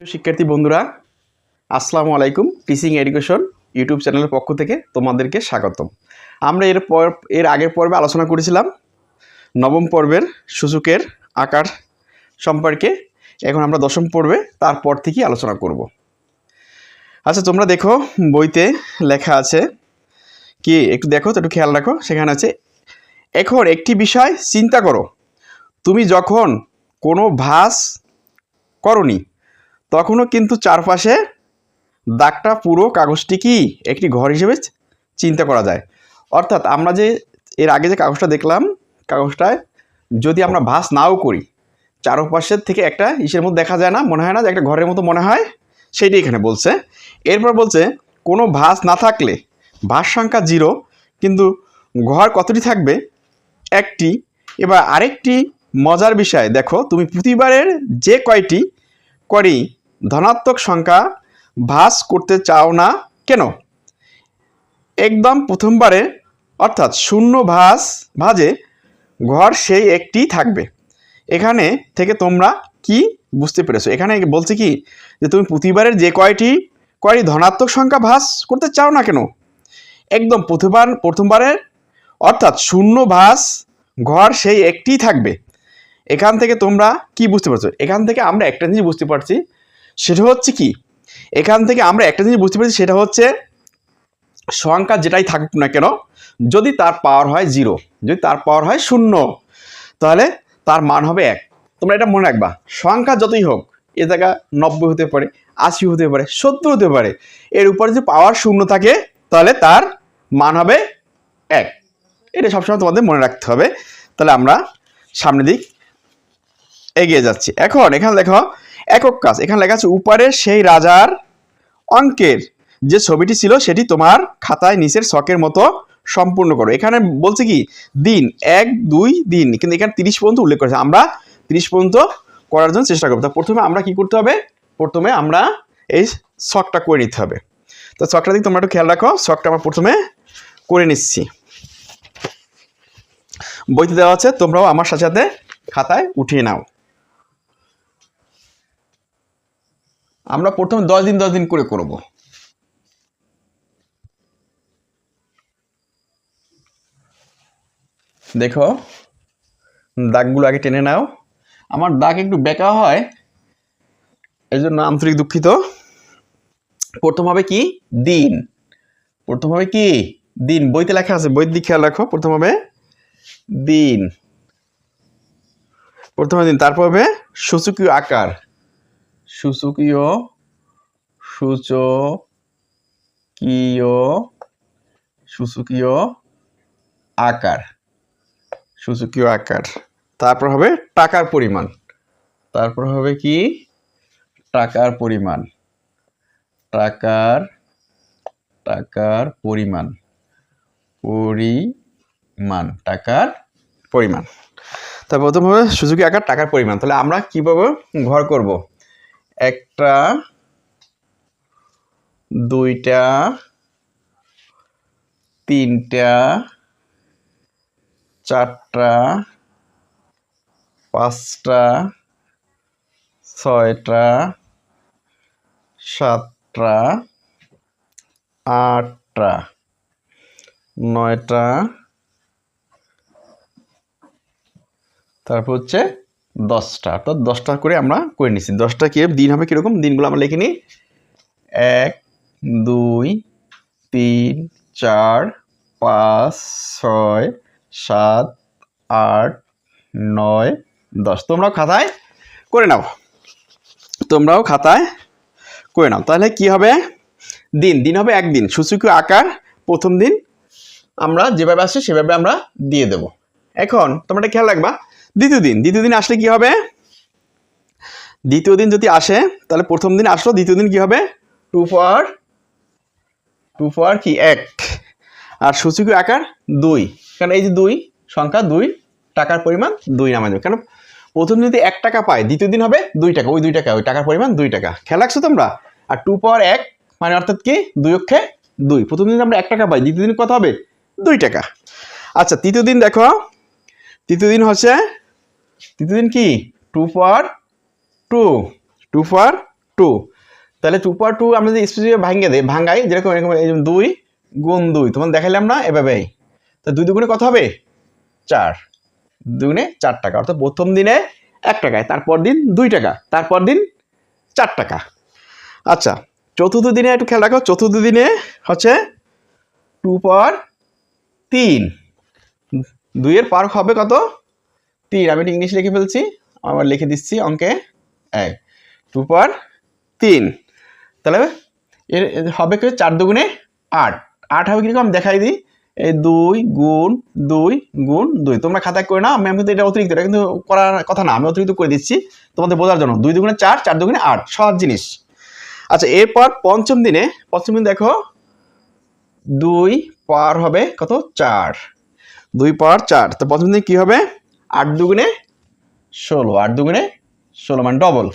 শিক্ষার্থী বন্ধুরা, আসসালামু আলাইকুম। টিচিং এডুকেশন ইউটিউব চ্যানেলের পক্ষ থেকে তোমাদেরকে স্বাগতম। আমরা এর আগের পর্বে আলোচনা করেছিলাম নবম পর্বের সূচকের আকার সম্পর্কে। এখন আমরা দশম পর্বে তারপর থেকেই আলোচনা করব। আচ্ছা, তোমরা দেখো বইতে লেখা আছে কি, একটু দেখো তো, একটু খেয়াল রাখো। সেখানে আছে, এখন একটি বিষয় চিন্তা করো, তুমি যখন কোনো ভাঁজ করনি তখনও কিন্তু চারপাশে দাগটা পুরো কাগজটি কি একটি ঘর হিসেবে চিন্তা করা যায়। অর্থাৎ আমরা যে এর আগে যে কাগজটা দেখলাম, কাগজটায় যদি আমরা ভাঁজ নাও করি, চারপাশের থেকে একটা ইসের মধ্যে দেখা যায় না, মনে হয় না যে একটা ঘরের মতো মনে হয়, সেইটাই এখানে বলছে। এরপর বলছে কোনো ভাঁজ না থাকলে ভাঁজ সংখ্যা 0, কিন্তু ঘর কতটি থাকবে? একটি। এবার আরেকটি মজার বিষয় দেখো, তুমি প্রতিবারের যে কয়টি ধনাত্মক সংখ্যা ভাঁজ করতে চাও না কেন? একদম প্রথমবারে, অর্থাৎ শূন্য ভাঁজে ঘর সেই একটি থাকবে। এখানে থেকে তোমরা কি বুঝতে পেরেছো? এখানে বলছে কি যে তুমি প্রতিবারের যে কয়টি ধনাত্মক সংখ্যা ভাঁজ করতে চাও না কেন, একদম প্রথমবারের, অর্থাৎ শূন্য ভাঁজ ঘর সেই একটি থাকবে। এখান থেকে তোমরা কি বুঝতে পারছো? এখান থেকে আমরা একটা জিনিস বুঝতে পারছি, সেটা হচ্ছে কি, সেটা হচ্ছে সংখ্যা যেটাই থাকুক না কেন, যদি তার পাওয়ার হয় 0, যদি তার পাওয়ার হয় 0, তাহলে তার মান হবে 1। তোমরা এটা মনে রাখবা, সংখ্যা যতই হোক, এ জায়গা 90 হতে পারে, 80 হতে পারে, 70 হতে পারে, এর উপরে যদি পাওয়ার 0 থাকে তাহলে তার মান হবে 1। এটা সবসময় তোমাদের মনে রাখতে হবে। তাহলে আমরা সামনের দিক এগিয়ে যাচ্ছি। এখানে দেখো একক কাজ, এখানে লেখা আছে উপরের সেই রাজার অঙ্কের যে ছবিটি ছিল সেটি তোমার খাতায় নিচের ছকের মতো সম্পূর্ণ করো। এখানে বলছে কি দিন 1, 2 দিন, কিন্তু এখানে 30 পর্যন্ত উল্লেখ করেছে। আমরা 30 পর্যন্ত করার জন্য চেষ্টা করবো। তা প্রথমে আমরা কি করতে হবে? প্রথমে আমরা এই ছকটা করে নিতে হবে। তো ছকটা দিকে তোমরা একটু খেয়াল রাখো। ছকটা আমরা প্রথমে করে নিচ্ছি, বইতে দেওয়া আছে, তোমরাও আমার সাথে সাথে খাতায় উঠিয়ে নাও। আমরা প্রথমে 10 দিন 10 দিন করে করব। দেখো দাগগুলো আগে টেনে নাও। আমার দাগ একটু বেঁকা হয়, এই জন্য আন্তরিক দুঃখিত। প্রথম হবে কি দিন, বইতে লেখা আছে, বইয়ের দিকে খেয়াল রাখো। প্রথম হবে দিন, তারপর হবে সূচকীয় আকার, সূচকীয় আকার, তারপর হবে টাকার পরিমাণ, টাকার পরিমাণ। তারপর প্রথম হবে সূচকীয় আকার, টাকার পরিমাণ। তাহলে আমরা কিভাবে ঘর করব? 1টা, 2টা, 3টা, 4টা, 5টা, 6টা, 7টা, 8টা, 9টা, তারপর হচ্ছে 10টা। অর্থাৎ 10টা করে আমরা করে নিচ্ছি। 10টা কি দিন হবে, কিরকম দিনগুলো আমরা লিখে নিই। 1, 2, 3, 4, 5, 6, 7, 8, 9, 10। তোমরাও খাতায় করে নাও। তাহলে কি হবে? দিন হবে 1 দিন। সূচকীয় আকার প্রথম দিন আমরা যেভাবে আসছে সেভাবে আমরা দিয়ে দেব। এখন তোমরা এটা খেয়াল রাখবা, দ্বিতীয় দিন আসলে কি হবে? দ্বিতীয় দিন যদি আসে, তাহলে প্রথম দিন আসলো, দ্বিতীয় দিন কি হবে? 2 for কি 1, আর সূচকীয় আকার 2, কারণ এই যে 2 সংখ্যা 2, টাকার পরিমাণ 2 নামা যাবে। কারণ প্রথম দিন যদি 1 টাকা পাই, দ্বিতীয় দিন হবে 2 টাকা, ওই 2 টাকা, ওই টাকার পরিমাণ 2 টাকা। খেয়াল রাখছো তোমরা? আর 2 পাওয়ার 1 মানে অর্থাৎ কি 2 অক্ষে 2। প্রথম দিন আমরা 1 টাকা পাই, দ্বিতীয় দিন কত হবে? 2 টাকা। আচ্ছা, তৃতীয় দিন দেখো, তৃতীয় দিন কি 2 for 2, টু। তাহলে 2/2 আমরা যদি স্পেসিফিক ভাঙাই যেরকম এরকম 2 গুণ 2 তোমার দেখাইলাম না এভাবেই। তো 2 দুগুণে কত হবে 4, দুগুণে 4 টাকা, অর্থাৎ প্রথম দিনে 1 টাকায়, তারপর দিন 2 টাকা, তারপর দিন 4 টাকা। আচ্ছা চতুর্থ দিনে একটু খেয়াল রাখো, চতুর্থ দিনে হচ্ছে 2/3, 2 এর পাওয়ার হবে কত 3, আমি এটা ইংলিশ লিখে ফেলছি, আবার লিখে দিচ্ছি অঙ্কে 2/3। তাহলে এর হবে কি 4 দুগুণে 8, 8 হবে কিরকম দেখাই দিই, এই 2 গুণ 2 গুণ 2, তোমরা খাতায় করে না, আমি কিন্তু এটা অতিরিক্ত, এটা কিন্তু করার কথা না, আমি অতিরিক্ত করে দিচ্ছি তোমাদের বোঝার জন্য। 2 দুগুণে 4, 4 দুগুণে 8, সহজ জিনিস। আচ্ছা এরপর পঞ্চম দিনে দেখো 2 পাওয়ার হবে কত 4, 2 পাওয়ার 4, তো পঞ্চম দিনে কি হবে 8 দুগুণে 16, 8 দুগুণে 16 মানে ডবল,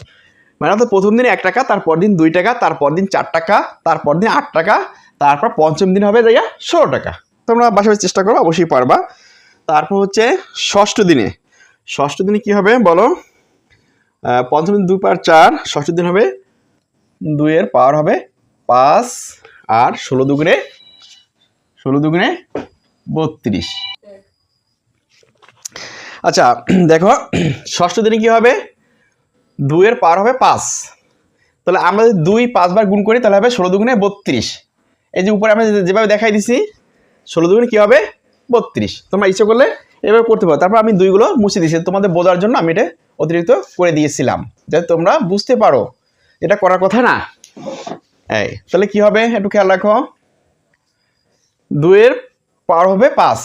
মানে তো প্রথম দিনে 1 টাকা, তারপর দিন 2 টাকা, তারপর দিন 4 টাকা, তারপর দিন 8 টাকা, তারপর পঞ্চম দিন হবে যাইয়া 16 টাকা। তোমরা বাসায় চেষ্টা করো, অবশ্যই পারবা। তারপর হচ্ছে ষষ্ঠ দিনে কি হবে বলো, পঞ্চম দিন 2 পাওয়ার 4, ষষ্ঠ দিন হবে 2 এর পাওয়ার হবে 5, আর 16 দুগুণে 32। আচ্ছা দেখো ষষ্ঠ দিনে কি হবে 2 এর পাওয়ার হবে 5, তাহলে আমরা যদি 2 5 বার গুণ করি তাহলে হবে 16 দুগুণে 32। এই যে উপরে আমরা যেভাবে দেখাই দিছি 16 দুগুণে কি হবে 32, তোমরা ইচ্ছে করলে এভাবে করতে পারো। তারপর আমি 2 গুলো মুছে দিয়েছি তোমাদের বোঝার জন্য, আমি এটা অতিরিক্ত করে দিয়েছিলাম যাতে তোমরা বুঝতে পারো এটা করার কথা না। এই তাহলে কি হবে একটু খেয়াল রাখো, 2 এর পাওয়ার হবে 5,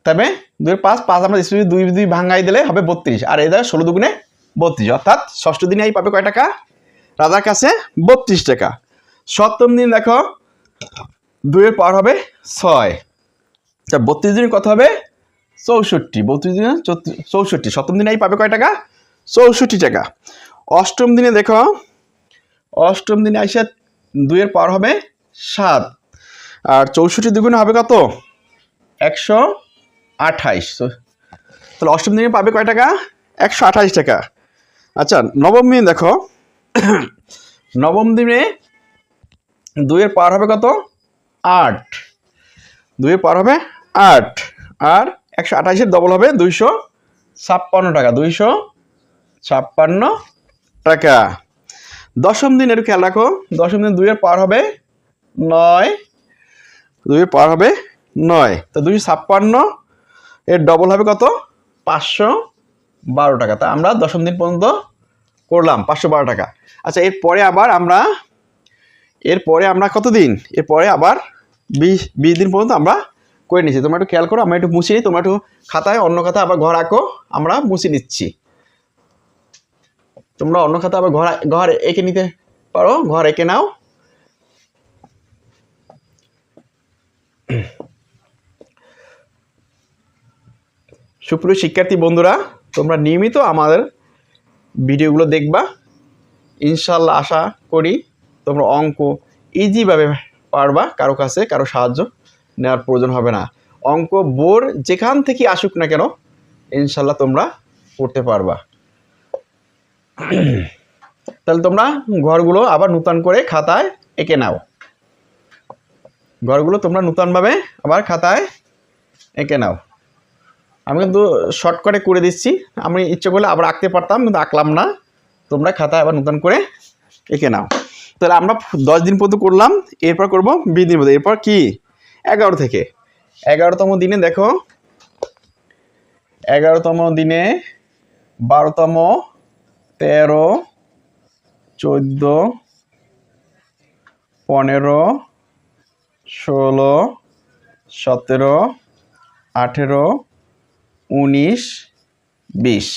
তবে 2 এর 5 আমরা 2 ভাঙাই দিলে হবে 32, আর এই দ্বারা 16 দুগুণে 32, অর্থাৎ ষষ্ঠ দিনে এই পাবে কয় টাকা রাজার কাছে 32 টাকা। সপ্তম দিন দেখো 2 এর পাওয়ার হবে 6, 32 দিন কত হবে 64, 32 দিনে 64, সপ্তম দিনে এই পাবে কয় টাকা 64 টাকা। অষ্টম দিনে দেখো, অষ্টম দিনে আইসা 2 এর পাওয়ার হবে 7, আর 64 দুগুণে হবে কত 128, তাহলে অষ্টম দিনে পাবে কয় টাকা 128 টাকা। আচ্ছা নবম দিন দেখো, নবম দিনে 2 এর পাওয়ার হবে কত 8, 2 এর পাওয়ার হবে 8, আর 128 ডবল হবে 256 টাকা, 256 টাকা। দশম দিন একটু খেয়াল রাখো, দশম দিন 2 এর পাওয়ার হবে 9, 2 এর পাওয়ার হবে 9, তো 256 এর ডবল হবে কত 512 টাকা। তা আমরা দশম দিন পর্যন্ত করলাম 512 টাকা। আচ্ছা এরপরে আমরা কত দিন, এরপরে আবার 20 দিন পর্যন্ত আমরা করে নিচ্ছি। তোমরা একটু খেয়াল করো, আমরা একটু মুছে নিই, তোমরা একটু খাতায় অন্য খাতায় আবার ঘর আঁকো, আমরা মুছে নিচ্ছি। তোমরা অন্য খাতা আবার ঘর এঁকে নিতে পারো, ঘর এঁকে নাও। সুপ্রিয় শিক্ষার্থী বন্ধুরা, তোমরা নিয়মিত আমাদের ভিডিওগুলো দেখবা, ইনশাল্লাহ আশা করি তোমরা অঙ্ক ইজিভাবে পারবা, কারো কাছে কারো সাহায্য নেওয়ার প্রয়োজন হবে না। অঙ্ক বোর্ড যেখান থেকে আসুক না কেন ইনশাল্লাহ তোমরা করতে পারবা। তাহলে তোমরা ঘরগুলো আবার নূতন করে খাতায় এঁকে নাও, ঘরগুলো তোমরা নূতনভাবে আবার খাতায় এঁকে নাও। আমি কিন্তু শর্টকাটে করে দিচ্ছি, আমি ইচ্ছে করলে আবার আঁকতে পারতাম কিন্তু আঁকলাম না, তোমরা খাতায় আবার নূতন করে এঁকে নাও। তাহলে আমরা 10 দিন পর্যন্ত করলাম, এরপর করব 20 দিন পর্যন্ত। এরপর কি 11 থেকে 11তম দিনে দেখো, 11তম দিনে 12তম 13 14 15 16 17 18 19 20।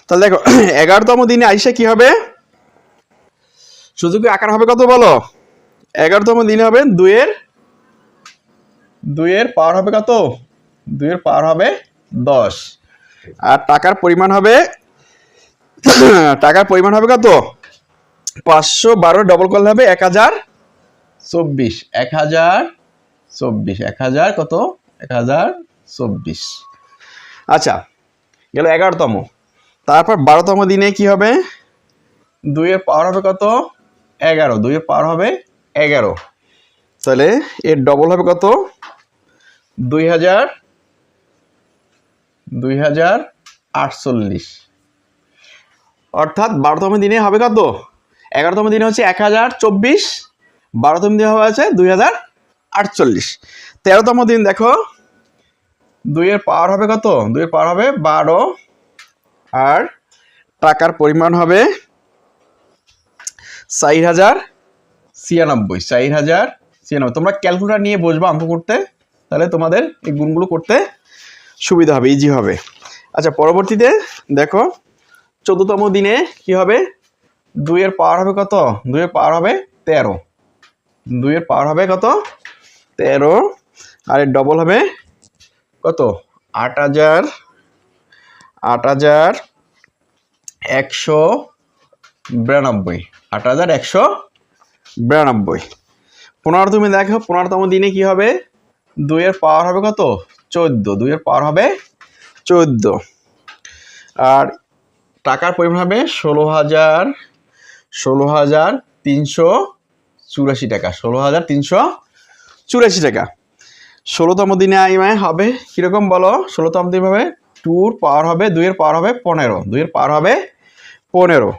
তাহলে দেখো 11তম দিনে আইসা কি হবে, সুযোগের আকার হবে কত বলো, 11তম দিনে হবে 2 এর পাওয়ার হবে কত, 2 এর পাওয়ার হবে 10, আর টাকার পরিমাণ হবে কত 512 ডবল করলে হবে 1024, 1024 কত 1024। আচ্ছা গেল 11তম। তারপর 12তম দিনে কি হবে, 2 এর পাওয়ার হবে কত 11, 2 এর পাওয়ার হবে 11, তাহলে এর ডবল হবে কত 2048, অর্থাৎ 12তম দিনে হবে কত 11তম দিনে হচ্ছে 1024, 12তম দিনে হবে আছে 2048। 13তম দিন দেখো 2 এর পাওয়ার হবে কত 2 এর পাওয়ার হবে 12, আর টাকার পরিমাণ হবে 4096। তোমরা ক্যালকুলেটর নিয়ে বসবা অঙ্ক করতে, তাহলে তোমাদের এই গুণগুলো করতে সুবিধা হবে, ইজি হবে। আচ্ছা পরবর্তীতে দেখো 14তম দিনে কি হবে 2 এর পাওয়ার হবে কত 2 এর পাওয়ার হবে 13, 2 এর পাওয়ার হবে কত 13, আর এর ডবল হবে কত 8192, 8192। 15তম দেখো 15তম দিনে কি হবে 2 এর পাওয়ার হবে কত 14, 2 এর পাওয়ার হবে 14, আর টাকার পরিমাণ হবে 16,384 টাকা, 16,384 টাকা। 16তম দিনে হবে কিরকম বলো 16তম দিন হবে 2 এর পাওয়ার হবে 2 এর পাওয়ার হবে 15, 2 এর পাওয়ার হবে 15,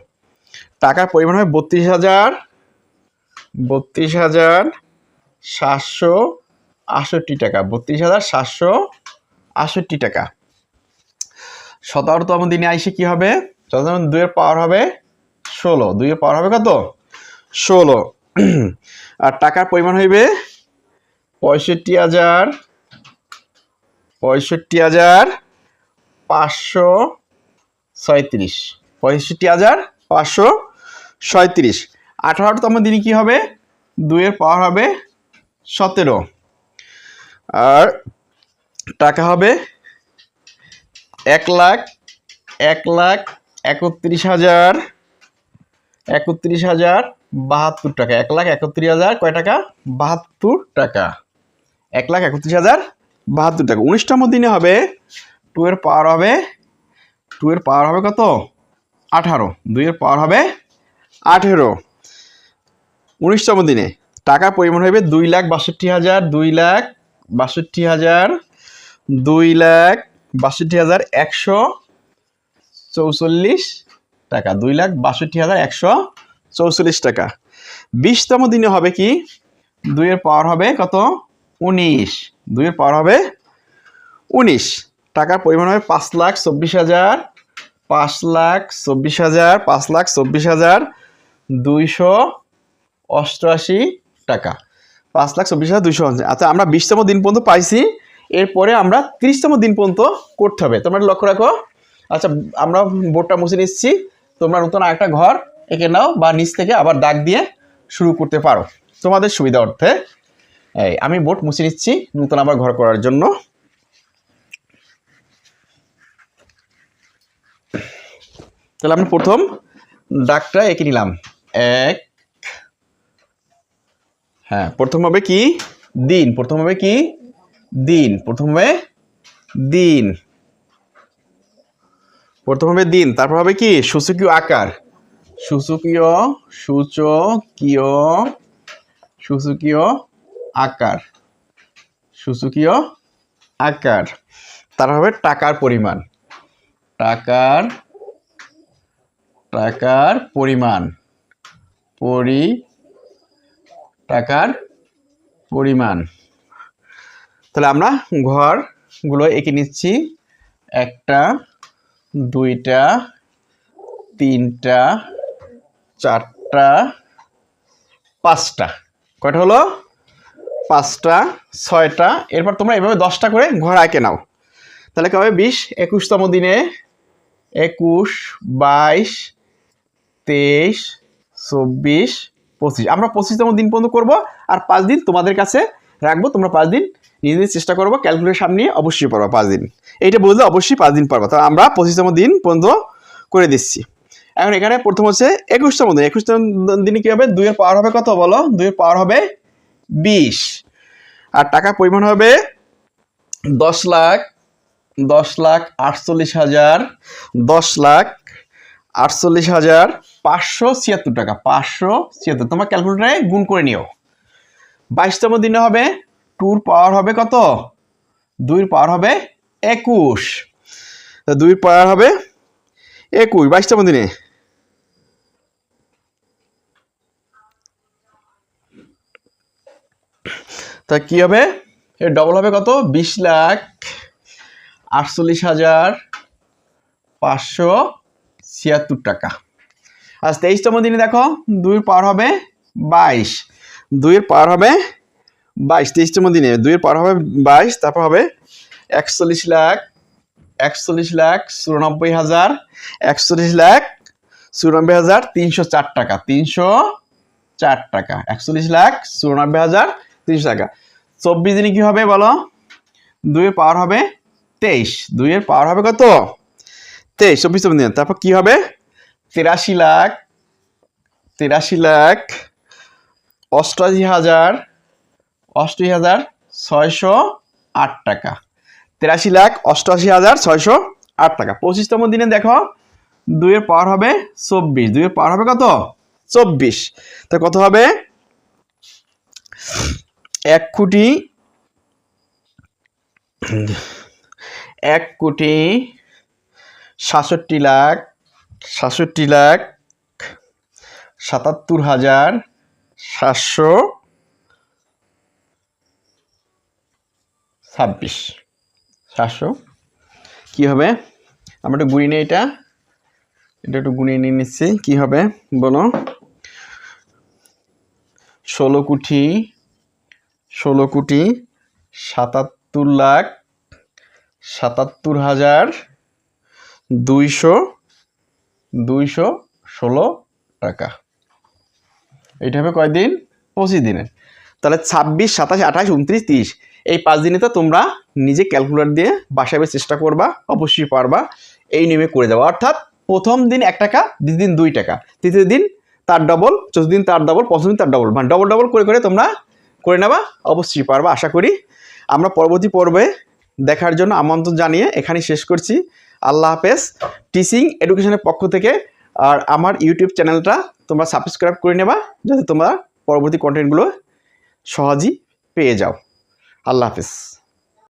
টাকার পরিমাণ হবে 32,768 টাকা, 32,768 টাকা। 17তম দিনে আইসে কি হবে 2 এর পাওয়ার হবে 16, 2 এর পাওয়ার হবে কত 16, আর টাকার পরিমাণ হইবে 65,536, 65,536। 18তম দিনে কি হবে 2 এর পাওয়ার হবে 17, আর টাকা হবে 1,31,072 টাকা, 1,31,000 কয় টাকা 72 টাকা, 1,31,072 টাকা। 19তম দিনে হবে 2 এর পাওয়ার হবে কত 18, 2 এর পাওয়ার হবে 18। 19তম দিনে টাকার পরিমাণ হবে 2,62,000, 2,62,144 টাকা, 2,62,144 টাকা। 20তম দিনে হবে কি 2 এর পাওয়ার হবে কত 19, 2 এর পাওয়ার হবে 19, টাকার পরিমাণ হবে 5,24,000, 5,24,288 টাকা, 5,24,288। আচ্ছা আমরা 20তম দিন পর্যন্ত পাইছি, এরপরে আমরা 30তম দিন পর্যন্ত করতে হবে, তোমরা লক্ষ্য রাখো। আচ্ছা আমরা বোর্ডটা মুছে নিচ্ছি, তোমরা নতুন আরেকটা ঘর এঁকে নাও বা নিচ থেকে আবার দাগ দিয়ে শুরু করতে পারো তোমাদের সুবিধা অর্থে। এই আমি বোর্ড মুছে নিচ্ছি নতুন আবার ঘর করার জন্য। তাহলে আমি প্রথম দাগটা এঁকে নিলাম, প্রথম হবে কি দিন, প্রথম হবে কি দিন, প্রথম হবে দিন, প্রথম হবে দিন, তারপর হবে কি সূচকীয় আকার, সূচকীয় আকার, সূচকীয় আকার, তারপর হবে টাকার পরিমাণ, টাকার পরিমাণ, টাকার পরিমাণ। তাহলে আমরা ঘরগুলো এঁকে নিচ্ছি, 1টা 2টা 3টা 4টা 5টা, কয়টা হলো 5টা 6টা। এরপর তোমরা এভাবে 10টা করে ঘর এঁকে নাও। তাহলে কি হবে 20, 21তম দিনে 21, 22, 23, 24, 25, আমরা 25তম দিন পর্যন্ত করবো, আর 5 দিন তোমাদের কাছে রাখবো, তোমরা 5 দিন নিজে চেষ্টা করবো, ক্যালকুলেশন নিয়ে অবশ্যই পারবা 5 দিন, এইটা বুঝলে অবশ্যই 5 দিন পারবা। তাহলে আমরা 25তম দিন পর্যন্ত করে দিচ্ছি। এখন এখানে প্রথম হচ্ছে 21তম দিন, 21তম দিনে কি হবে 2 এর পাওয়ার হবে কত বলো, 2 এর পাওয়ার হবে 20, আর টাকার পরিমাণ হবে 10,48,000, 10,48,000 576 টাকা, 576। তোমার ক্যালকুলেটারে গুণ করে নিও। 22তম দিনে হবে 2 পাওয়ার হবে কত? 2 পাওয়ার হবে 21। 2 পাওয়ার হবে 21 22তম দিনে। তা কি হবে? এর ডবল হবে কত? 20,48,576 টাকা। আজ 23তম দিনে দেখো 2 পাওয়ার হবে 22, 2 পাওয়ার হবে 22। 23তম দিনে 2 পাওয়ার হবে 22, তারপর হবে 41,94,304 41,94,304 টাকা, 304 টাকা, 41,94,304 টাকা। 24 দিনে কি হবে বলো? 2 পাওয়ার হবে 23, 2 এর পাওয়ার হবে কত? 23 24তম দিনে। তারপর কি হবে? 83,88,608 টাকা, 83,88,608 টাকা। 25তম দিনে দেখো 2 এর পাওয়ার হবে 24, 2 এর পাওয়ার হবে কত? 24। তা কত হবে? 1,67,77,726 700 কি হবে? আমরা একটু গুণিয়ে নিই, এটা একটু গুণিয়ে নিয়ে নিচ্ছি। কি হবে বলো? 16,77,216 টাকা। এইটা হবে কয়দিন? 25 দিনের। তাহলে 26, 27, 28, 29, 30 এই 5 দিনে তো তোমরা নিজে ক্যালকুলেটর দিয়ে বাসায় চেষ্টা করবা, অবশ্যই পারবা। এই নিয়মে করে যাবো। অর্থাৎ প্রথম দিন 1 টাকা, দ্বিতীয় দিন 2 টাকা, তৃতীয় দিন তার ডবল, চতুর্থ দিন তার ডবল, পঞ্চম দিন তার ডবল, মানে ডবল ডবল করে করে তোমরা করে নেবা, অবশ্যই পারবা আশা করি। আমরা পরবর্তী পর্বে দেখার জন্য আমন্ত্রণ জানিয়ে এখানেই শেষ করছি। আল্লাহ হাফেজ। টিচিং এডুকেশনের পক্ষ থেকে আর আমার ইউটিউব চ্যানেলটা তোমরা সাবস্ক্রাইব করে নেবা, যাতে তোমরা পরবর্তী কন্টেন্টগুলো সহজেই পেয়ে যাও। আল্লাহ হাফেজ।